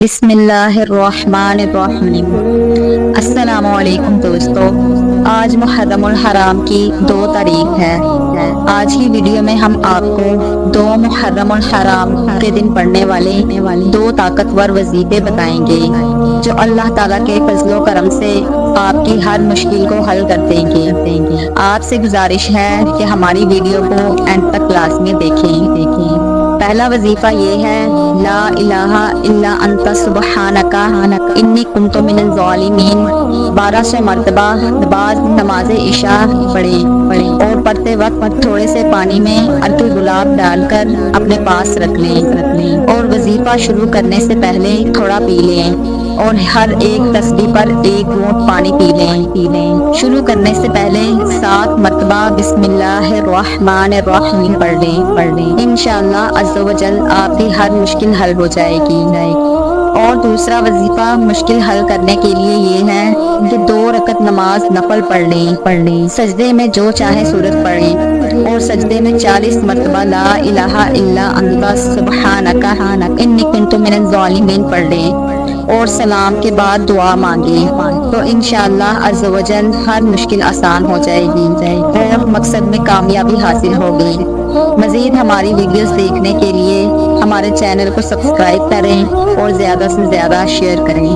بسم اللہ الرحمن الرحیم۔ السلام علیکم دوستو، آج محرم الحرام کی 2 تاریخ ہے۔ آج کی ویڈیو میں ہم آپ کو 2 محرم الحرام کے دن پڑھنے والے 2 طاقتور وظیفے بتائیں گے جو اللہ تعالیٰ کے فضل و کرم سے آپ کی ہر مشکل کو حل کر دیں گے۔ آپ سے گزارش ہے کہ ہماری ویڈیو کو اینڈ تک لازمی دیکھیں۔ پہلا وظیفہ یہ ہے، لا الہ الا انت سبحانک انی کنت من الظالمین 1200 مرتبہ بعد نماز عشاء پڑھیں اور پڑھتے وقت تھوڑے سے پانی میں عرق گلاب ڈال کر اپنے پاس رکھ لیں اور وظیفہ شروع کرنے سے پہلے تھوڑا پی لیں اور ہر ایک تسبیح پر 1 گھونٹ پانی پی لیں۔ شروع کرنے سے پہلے 7 مرتبہ بسم اللہ الرحمن الرحیم پڑھ لیں۔ انشاءاللہ عز و جل آپ کی ہر مشکل حل ہو جائے گی۔ اور دوسرا وظیفہ مشکل حل کرنے کے لیے یہ ہے کہ 2 رکعت نماز نفل پڑھ لیں۔ سجدے میں جو چاہے سورت پڑھیں اور سجدے میں 40 مرتبہ لا الہ الا انت سبحانک انی کنت من الظالمین پڑھ لیں اور سلام کے بعد دعا مانگیں تو انشاءاللہ عز و جل ہر مشکل آسان ہو جائے گی اور مقصد میں کامیابی حاصل ہوگی۔ مزید ہماری ویڈیوز دیکھنے کے لیے ہمارے چینل کو سبسکرائب کریں اور زیادہ سے زیادہ شیئر کریں۔